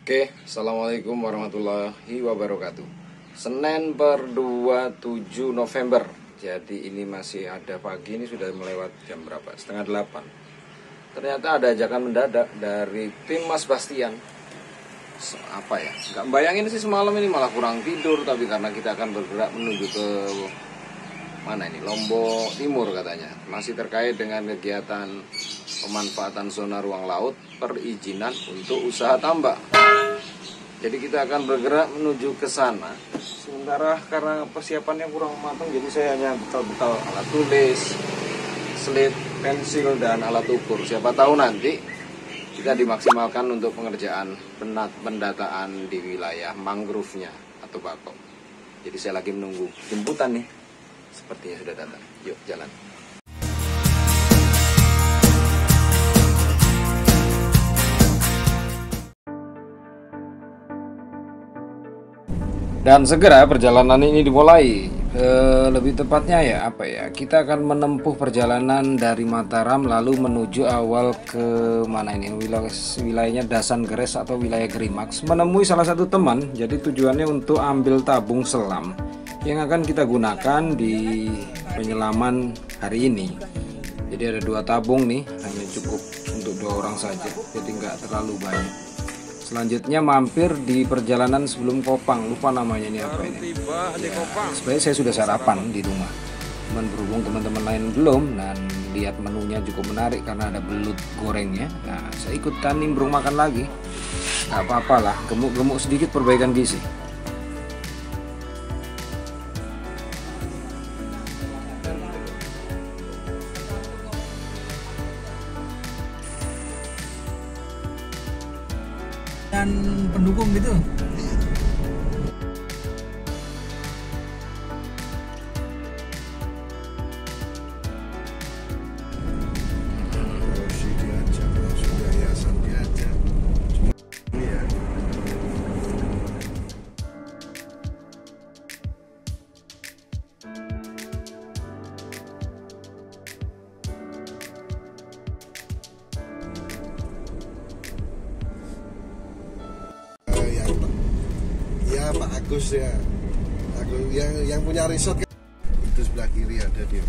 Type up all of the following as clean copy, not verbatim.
Oke, Assalamualaikum warahmatullahi wabarakatuh. Senin per 27 November. Jadi ini masih ada pagi, ini sudah melewat jam berapa? Setengah 8. Ternyata ada ajakan mendadak dari tim Mas Bastian. Apa ya? Gak bayangin sih semalam ini malah kurang tidur. Tapi karena kita akan bergerak menuju ke mana ini? Lombok Timur katanya. Masih terkait dengan kegiatan pemanfaatan zona ruang laut perizinan untuk usaha tambak. Jadi kita akan bergerak menuju ke sana. Sementara karena persiapannya kurang matang, jadi saya hanya bekal-bekal alat tulis, slip, pensil, dan alat ukur. Siapa tahu nanti kita dimaksimalkan untuk pengerjaan pendataan di wilayah mangrove-nya atau bakau. Jadi saya lagi menunggu jemputan nih. Sepertinya sudah datang. Yuk jalan. Dan segera perjalanan ini dimulai. Lebih tepatnya ya kita akan menempuh perjalanan dari Mataram lalu menuju awal ke mana ini, wilayahnya Dasan Geres atau wilayah Gerimax, menemui salah satu teman. Jadi tujuannya untuk ambil tabung selam yang akan kita gunakan di penyelaman hari ini. Jadi ada 2 tabung nih, hanya cukup untuk 2 orang saja, jadi nggak terlalu banyak. Selanjutnya mampir di perjalanan sebelum Kopang, lupa namanya ini apa ini. Sebenarnya saya sudah sarapan di rumah, cuman berhubung teman-teman lain belum, dan lihat menunya cukup menarik karena ada belut gorengnya. Nah, saya ikutan nimbrung makan lagi. Gak apa-apa lah, gemuk-gemuk sedikit perbaikan gizi. Dan pendukung gitu. Pak Agus ya, yang punya resort kan? Itu sebelah kiri ada dia.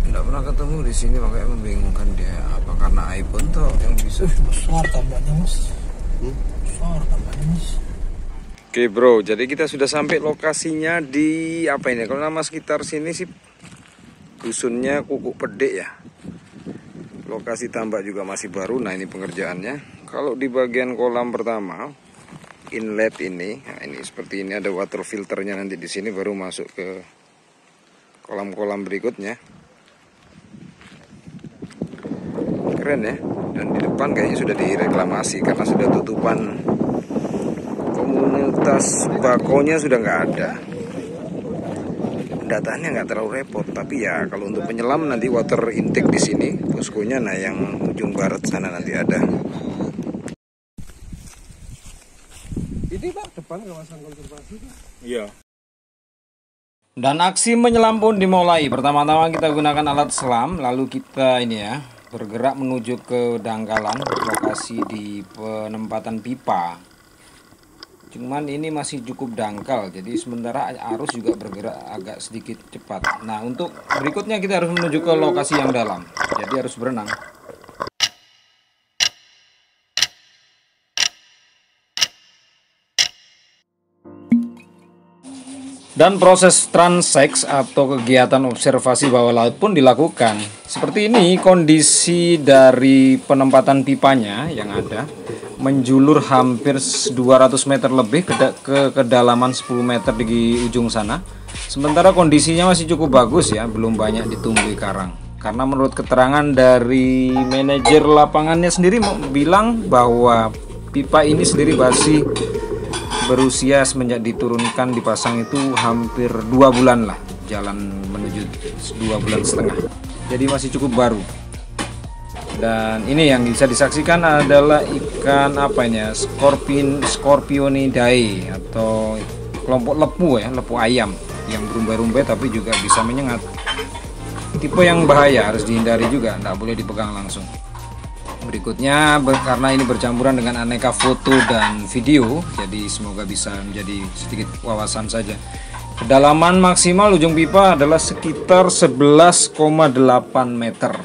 Tidak pernah ketemu di sini, makanya membingungkan dia. Apa karena iPhone toh yang bisa? Besar tambaknya mas. Besar tambaknya mas. Oke bro, jadi kita sudah sampai lokasinya di apa ini? Kalau nama sekitar sini sih dusunnya Kukuk Pedek ya. Lokasi tambak juga masih baru. Nah ini pengerjaannya. Kalau di bagian kolam pertama, inlet ini, nah ini seperti ini, ada water filternya nanti di sini, baru masuk ke kolam-kolam berikutnya. Keren ya. Dan di depan kayaknya sudah direklamasi karena sudah tutupan. Komunitas bakonya sudah nggak ada. Dataannya nggak terlalu repot, tapi ya kalau untuk penyelam nanti water intake di sini poskonya, nah yang ujung barat sana nanti ada. Ini Pak, depan kawasan konservasi Pak. Iya. Dan aksi menyelam pun dimulai. Pertama-tama kita gunakan alat selam, lalu kita ini ya bergerak menuju ke dangkalan lokasi di penempatan pipa. Cuman ini masih cukup dangkal, jadi sementara arus juga bergerak agak sedikit cepat. Nah untuk berikutnya kita harus menuju ke lokasi yang dalam, jadi harus berenang. Dan proses transeks atau kegiatan observasi bawah laut pun dilakukan. Seperti ini kondisi dari penempatan pipanya yang ada. Menjulur hampir 200 meter lebih ke kedalaman 10 meter di ujung sana. Sementara kondisinya masih cukup bagus ya, belum banyak ditumbuhi karang. Karena menurut keterangan dari manajer lapangannya sendiri bilang bahwa pipa ini sendiri masih berusia semenjak diturunkan dipasang itu hampir 2 bulan lah, jalan menuju 2 bulan setengah. Jadi masih cukup baru. Dan ini yang bisa disaksikan adalah ikan apa ini ya, Scorpionidae atau kelompok lepu ya, lepu ayam. yang berumbai-rumbai tapi juga bisa menyengat. Tipe yang bahaya, harus dihindari juga, tidak boleh dipegang langsung. Berikutnya, karena ini bercampuran dengan aneka foto dan video, jadi semoga bisa menjadi sedikit wawasan saja. Kedalaman maksimal ujung pipa adalah sekitar 11,8 meter.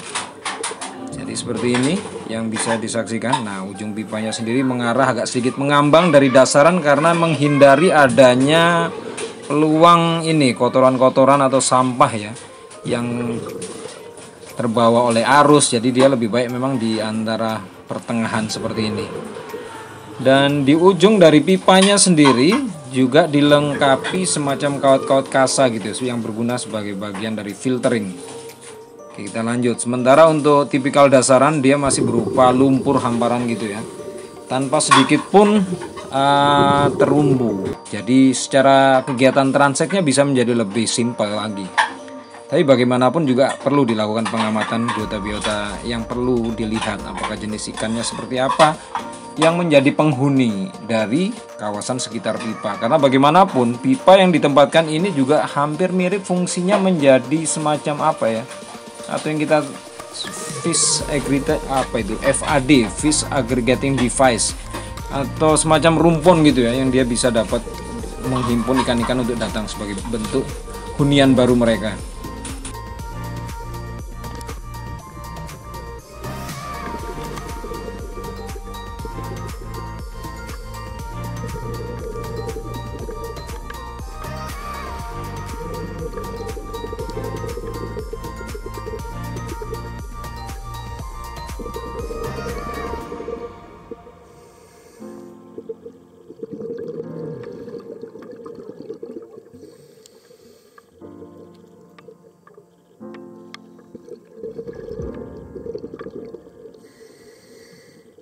Jadi seperti ini yang bisa disaksikan. Nah, ujung pipanya sendiri mengarah agak sedikit mengambang dari dasaran karena menghindari adanya peluang ini kotoran-kotoran atau sampah ya yang terbawa oleh arus. Jadi dia lebih baik memang di antara pertengahan seperti ini. Dan di ujung dari pipanya sendiri juga dilengkapi semacam kawat-kawat kasa gitu yang berguna sebagai bagian dari filtering. Oke, kita lanjut. Sementara untuk tipikal dasaran dia masih berupa lumpur hamparan gitu ya, tanpa sedikit pun terumbu. Jadi secara kegiatan transeknya bisa menjadi lebih simpel lagi. Tapi bagaimanapun juga perlu dilakukan pengamatan biota-biota yang perlu dilihat apakah jenis ikannya seperti apa yang menjadi penghuni dari kawasan sekitar pipa. Karena bagaimanapun pipa yang ditempatkan ini juga hampir mirip fungsinya menjadi semacam apa ya? Atau yang kita fish aggregate FAD, fish aggregating device, atau semacam rumpun gitu ya yang dia bisa dapat menghimpun ikan-ikan untuk datang sebagai bentuk hunian baru mereka.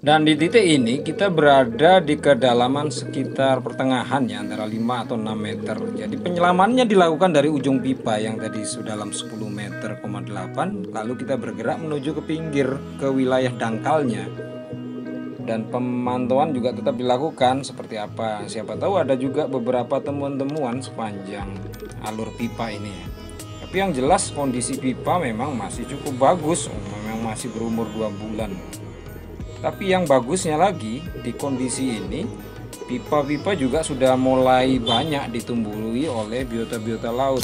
Dan di titik ini kita berada di kedalaman sekitar pertengahan ya, antara 5 atau 6 meter. Jadi penyelamannya dilakukan dari ujung pipa yang tadi sudah dalam 10 meter, 8. Lalu kita bergerak menuju ke pinggir, ke wilayah dangkalnya. Dan pemantauan juga tetap dilakukan seperti apa. Siapa tahu ada juga beberapa temuan-temuan sepanjang alur pipa ini ya. Tapi yang jelas kondisi pipa memang masih cukup bagus, memang masih berumur 2 bulan. Tapi yang bagusnya lagi di kondisi ini, pipa-pipa juga sudah mulai banyak ditumbuhi oleh biota-biota laut,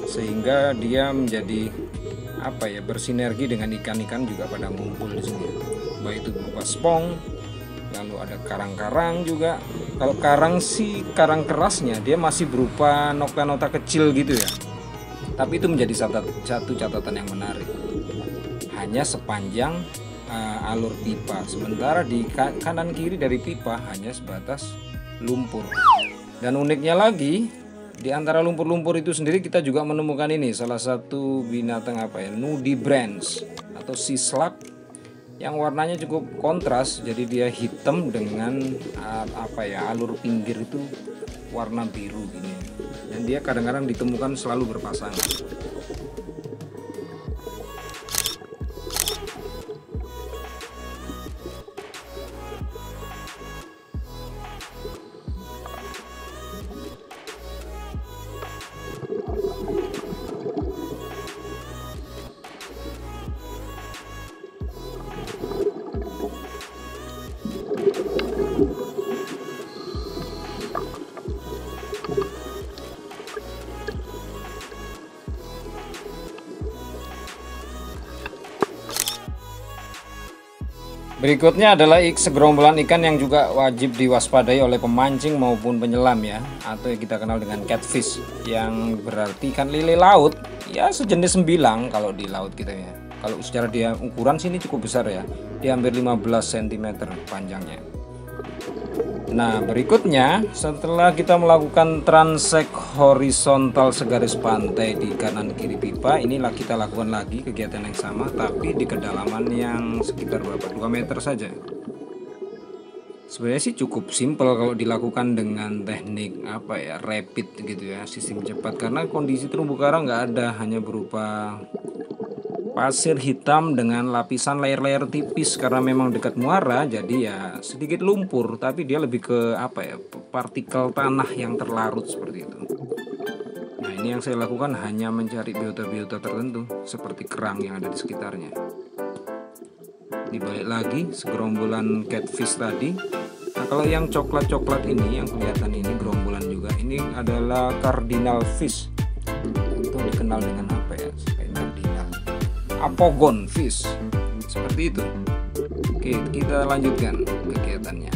sehingga dia menjadi apa ya, bersinergi dengan ikan-ikan juga pada ngumpul di sini. Baik itu berupa spong, lalu ada karang-karang juga. Kalau karang sih karang kerasnya dia masih berupa nokta-nokta kecil gitu ya. Tapi itu menjadi satu catatan yang menarik. Hanya sepanjang alur pipa, sementara di kanan kiri dari pipa hanya sebatas lumpur. Dan uniknya lagi, di antara lumpur-lumpur itu sendiri kita juga menemukan ini salah satu binatang apa ya, nudibranch atau sea slug yang warnanya cukup kontras. Jadi dia hitam dengan apa ya, alur pinggir itu warna biru gini. Dan dia kadang-kadang ditemukan selalu berpasangan. Berikutnya adalah segerombolan ikan yang juga wajib diwaspadai oleh pemancing maupun penyelam ya, atau yang kita kenal dengan catfish, yang berarti ikan lele laut ya, sejenis sembilang kalau di laut kita ya. Kalau secara dia ukuran sini cukup besar ya, dia hampir 15 cm panjangnya. Nah, berikutnya setelah kita melakukan transek horizontal segaris pantai di kanan kiri pipa, inilah kita lakukan lagi kegiatan yang sama tapi di kedalaman yang sekitar berapa, 2 meter saja. Sebenarnya sih cukup simpel kalau dilakukan dengan teknik apa ya, rapid gitu ya, sistem cepat, karena kondisi terumbu karang nggak ada, hanya berupa pasir hitam dengan lapisan layer-layer tipis karena memang dekat muara, jadi ya sedikit lumpur, tapi dia lebih ke apa ya, partikel tanah yang terlarut seperti itu. Nah, ini Ini yang saya lakukan hanya mencari biota-biota tertentu seperti kerang yang ada di sekitarnya. Dibalik lagi segerombolan catfish tadi. Nah, kalau yang coklat-coklat ini yang kelihatan ini gerombolan juga, ini adalah cardinal fish. Itu dikenal dengan apa ya? Seperti cardinal, apogon fish. Seperti itu. Oke, kita lanjutkan kegiatannya.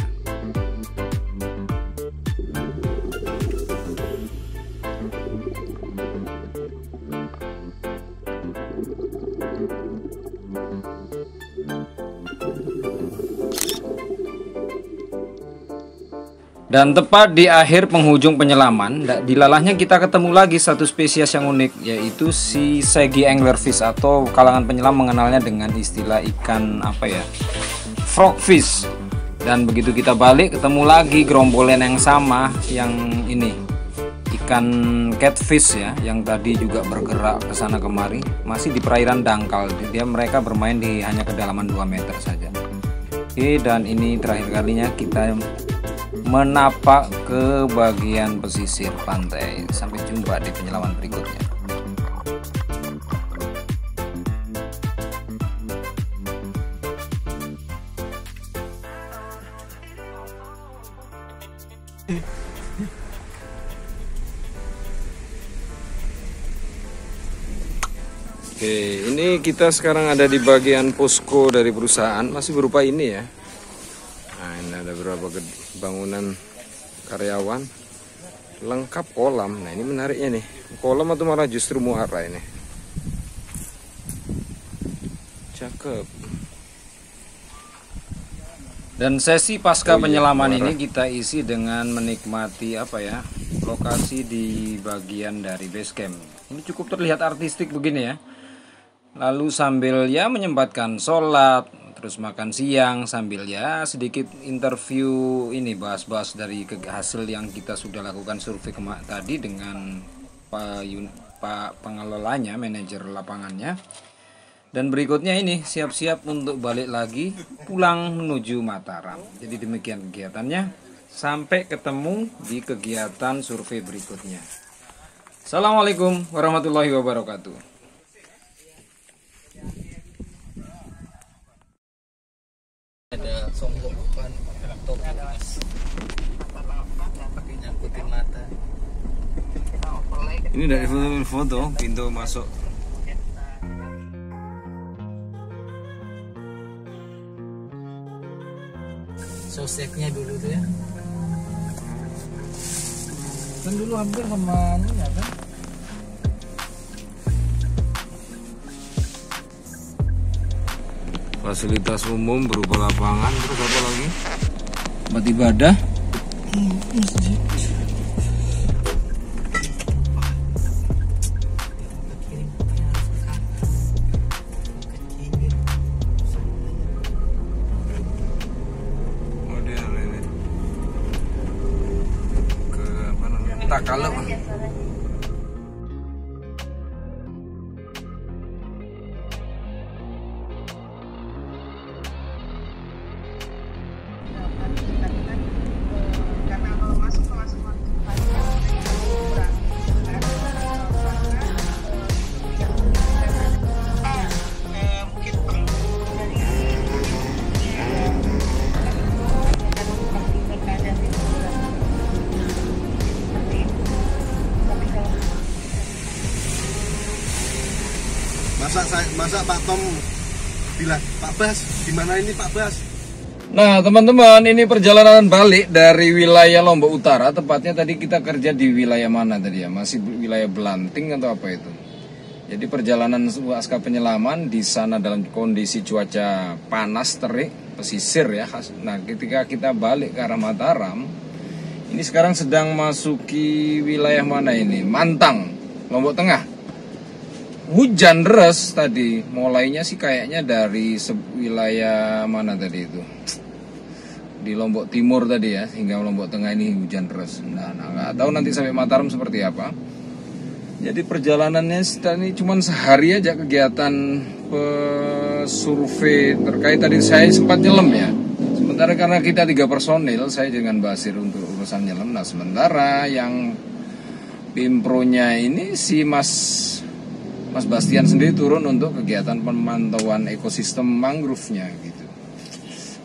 Dan tepat di akhir penghujung penyelaman, dilalahnya kita ketemu lagi satu spesies yang unik, yaitu si shaggy anglerfish, atau kalangan penyelam mengenalnya dengan istilah ikan apa ya, frogfish. Dan begitu kita balik ketemu lagi gerombolan yang sama, yang ini ikan catfish ya, yang tadi juga bergerak ke sana kemari, masih di perairan dangkal. Mereka bermain di hanya kedalaman 2 meter saja. Oke, dan ini terakhir kalinya kita menapak ke bagian pesisir pantai. Sampai jumpa di penyelaman berikutnya. Oke, ini kita sekarang ada di bagian posko dari perusahaan, masih berupa ini ya. Nah, ini ada beberapa bangunan karyawan, lengkap kolam. Nah, ini menariknya nih, kolam atau malah justru muara ini. Cakep. Dan sesi pasca penyelaman ini kita isi dengan menikmati apa ya, lokasi di bagian dari base camp. Ini cukup terlihat artistik begini ya. Lalu sambil ya menyempatkan sholat, terus makan siang, sambil ya sedikit interview ini, bahas-bahas dari hasil yang kita sudah lakukan survei tadi dengan Pak pengelolanya, manajer lapangannya. Dan berikutnya ini siap-siap untuk balik lagi pulang menuju Mataram. Jadi demikian kegiatannya. Sampai ketemu di kegiatan survei berikutnya. Assalamualaikum warahmatullahi wabarakatuh. Ada songgok bukan topi pakai nyangkutin mata. Ini dari foto pintu masuk. Soseknya dulu tuh ya. Kan dulu hampir sama ini ya kan. Fasilitas umum berupa lapangan, terus apa lagi? Tempat ibadah. Masjid. Model ini. Ke apa namanya? Tak kalau. Masa Pak Tom bilang, Pak Bas, gimana ini Pak Bas? Nah teman-teman, ini perjalanan balik dari wilayah Lombok Utara. Tepatnya tadi kita kerja di wilayah mana tadi ya? Masih wilayah Belanting atau apa itu? Jadi perjalanan pasca penyelaman di sana dalam kondisi cuaca panas terik, pesisir ya. Nah ketika kita balik ke arah Mataram, ini sekarang sedang masuki wilayah mana ini? Mantang, Lombok Tengah. Hujan deras tadi, mulainya sih kayaknya dari wilayah mana tadi itu, di Lombok Timur tadi ya, hingga Lombok Tengah ini hujan deras. Nah nggak tahu nanti sampai Mataram seperti apa. Jadi perjalanannya ini cuma sehari aja kegiatan survei terkait tadi. Saya sempat nyelam ya, sementara karena kita 3 personil, saya dengan Basir untuk urusan nyelam. Nah sementara yang Pimpronya ini si Mas Bastian sendiri turun untuk kegiatan pemantauan ekosistem mangrove-nya gitu.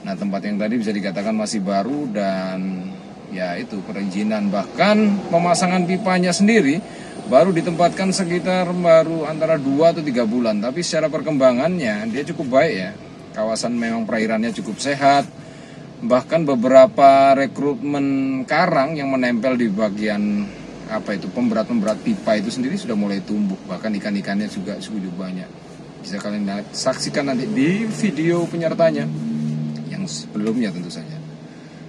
Nah, tempat yang tadi bisa dikatakan masih baru dan ya itu perizinan, bahkan pemasangan pipanya sendiri baru ditempatkan sekitar baru antara 2 atau 3 bulan, tapi secara perkembangannya dia cukup baik ya. Kawasan memang perairannya cukup sehat, bahkan beberapa rekrutmen karang yang menempel di bagian pemberat pipa itu sendiri sudah mulai tumbuh, bahkan ikan-ikannya juga cukup banyak. Bisa kalian saksikan nanti di video penyertanya yang sebelumnya tentu saja.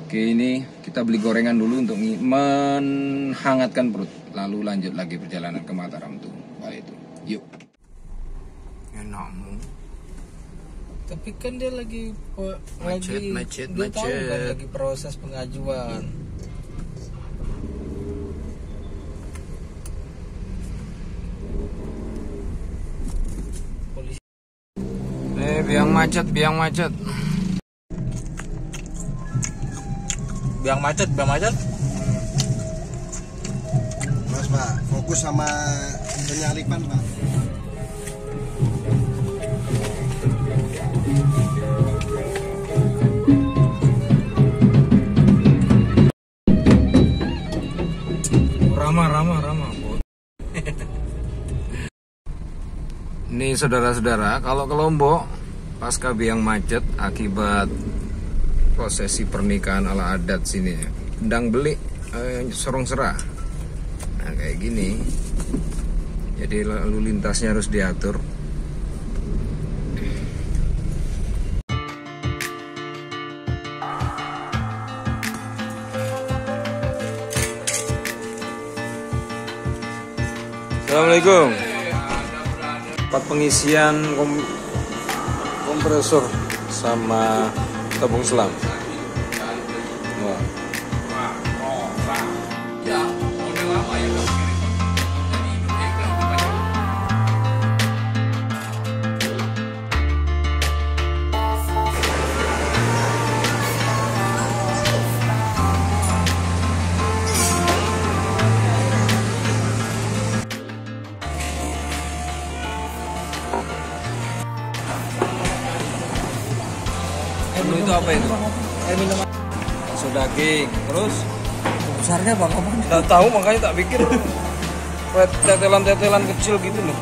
Oke, ini kita beli gorengan dulu untuk menghangatkan perut, lalu lanjut lagi perjalanan ke Mataram tuh. Wah itu, yuk. Enakmu. Tapi kan dia lagi macet. Tahu kan lagi proses pengajuan. Biang macet. Biang macet. Mas Pak, fokus sama penyalipan Pak. Rama. Ini saudara-saudara, kalau ke Lombok pasca biang macet akibat prosesi pernikahan ala adat sini, endang belik, sorong serah. Nah kayak gini, jadi lalu lintasnya harus diatur. Assalamualaikum. Tempat pengisian kompresor sama tabung selam. Wah. Itu apa itu? Air minum. Bakso daging. Terus Besarnya Bang, apa? nggak tahu, makanya tak pikir tetelan-tetelan kecil gitu loh.